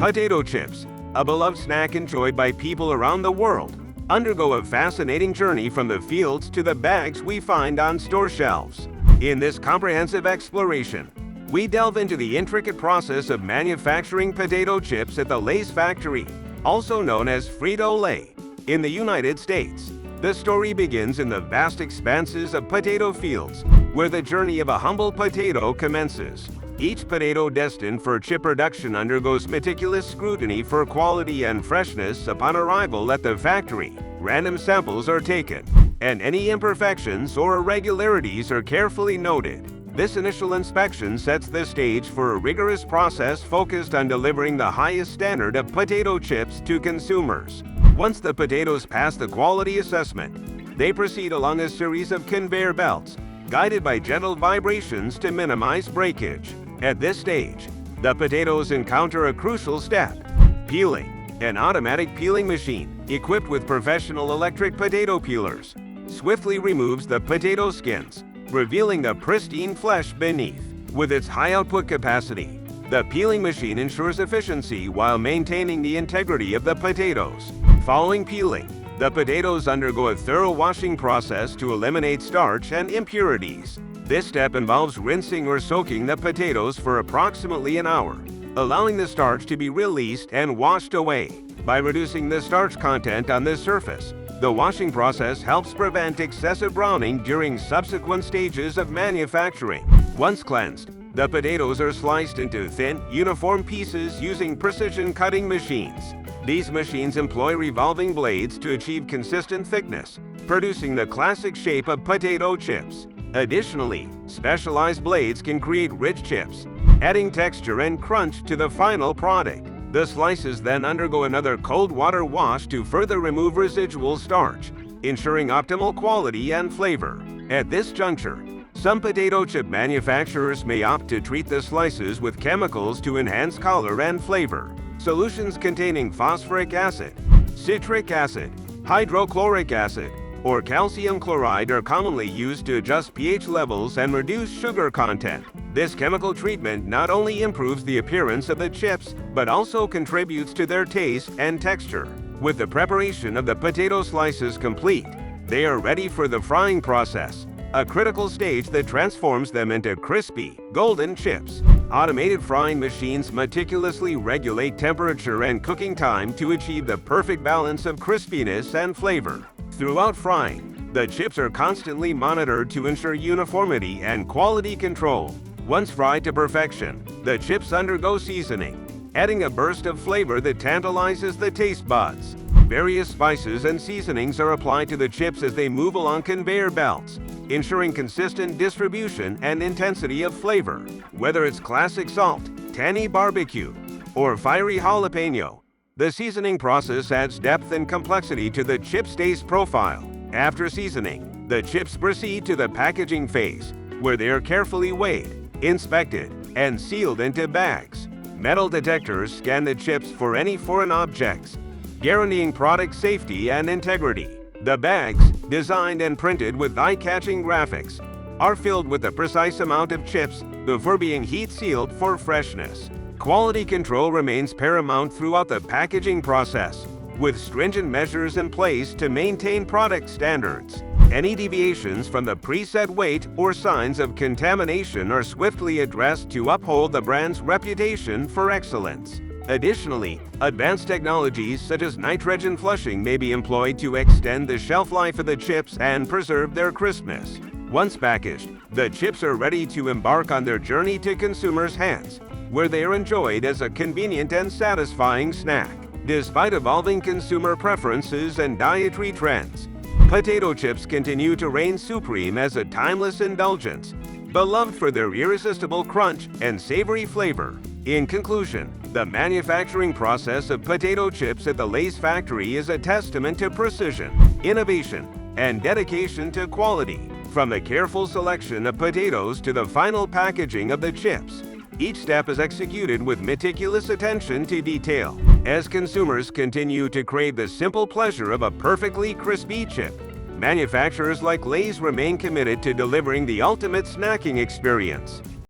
Potato chips, a beloved snack enjoyed by people around the world, undergo a fascinating journey from the fields to the bags we find on store shelves. In this comprehensive exploration, we delve into the intricate process of manufacturing potato chips at the Lay's factory, also known as Frito-Lay, in the United States. The story begins in the vast expanses of potato fields, where the journey of a humble potato commences. Each potato destined for chip production undergoes meticulous scrutiny for quality and freshness upon arrival at the factory. Random samples are taken, and any imperfections or irregularities are carefully noted. This initial inspection sets the stage for a rigorous process focused on delivering the highest standard of potato chips to consumers. Once the potatoes pass the quality assessment, they proceed along a series of conveyor belts, guided by gentle vibrations to minimize breakage. At this stage, the potatoes encounter a crucial step: peeling. An automatic peeling machine, equipped with professional electric potato peelers, swiftly removes the potato skins, revealing the pristine flesh beneath. With its high output capacity, the peeling machine ensures efficiency while maintaining the integrity of the potatoes. Following peeling, the potatoes undergo a thorough washing process to eliminate starch and impurities. This step involves rinsing or soaking the potatoes for approximately an hour, allowing the starch to be released and washed away. By reducing the starch content on the surface, the washing process helps prevent excessive browning during subsequent stages of manufacturing. Once cleansed, the potatoes are sliced into thin, uniform pieces using precision cutting machines. These machines employ revolving blades to achieve consistent thickness, producing the classic shape of potato chips. Additionally, specialized blades can create rich chips, adding texture and crunch to the final product. The slices then undergo another cold water wash to further remove residual starch, ensuring optimal quality and flavor. At this juncture, some potato chip manufacturers may opt to treat the slices with chemicals to enhance color and flavor. Solutions containing phosphoric acid, citric acid, hydrochloric acid, or calcium chloride are commonly used to adjust pH levels and reduce sugar content. This chemical treatment not only improves the appearance of the chips, but also contributes to their taste and texture. With the preparation of the potato slices complete, they are ready for the frying process, a critical stage that transforms them into crispy, golden chips. Automated frying machines meticulously regulate temperature and cooking time to achieve the perfect balance of crispiness and flavor. Throughout frying, the chips are constantly monitored to ensure uniformity and quality control. Once fried to perfection, the chips undergo seasoning, adding a burst of flavor that tantalizes the taste buds. Various spices and seasonings are applied to the chips as they move along conveyor belts, ensuring consistent distribution and intensity of flavor. Whether it's classic salt, tangy barbecue, or fiery jalapeno, the seasoning process adds depth and complexity to the chip's taste profile. After seasoning, the chips proceed to the packaging phase, where they are carefully weighed, inspected, and sealed into bags. Metal detectors scan the chips for any foreign objects, guaranteeing product safety and integrity. The bags, designed and printed with eye-catching graphics, are filled with a precise amount of chips before being heat-sealed for freshness. Quality control remains paramount throughout the packaging process, with stringent measures in place to maintain product standards. Any deviations from the preset weight or signs of contamination are swiftly addressed to uphold the brand's reputation for excellence. Additionally, advanced technologies such as nitrogen flushing may be employed to extend the shelf life of the chips and preserve their crispness. Once packaged, the chips are ready to embark on their journey to consumers' hands, where they are enjoyed as a convenient and satisfying snack. Despite evolving consumer preferences and dietary trends, potato chips continue to reign supreme as a timeless indulgence, beloved for their irresistible crunch and savory flavor. In conclusion, the manufacturing process of potato chips at the Lay's factory is a testament to precision, innovation, and dedication to quality. From the careful selection of potatoes to the final packaging of the chips, each step is executed with meticulous attention to detail. As consumers continue to crave the simple pleasure of a perfectly crispy chip, manufacturers like Lay's remain committed to delivering the ultimate snacking experience.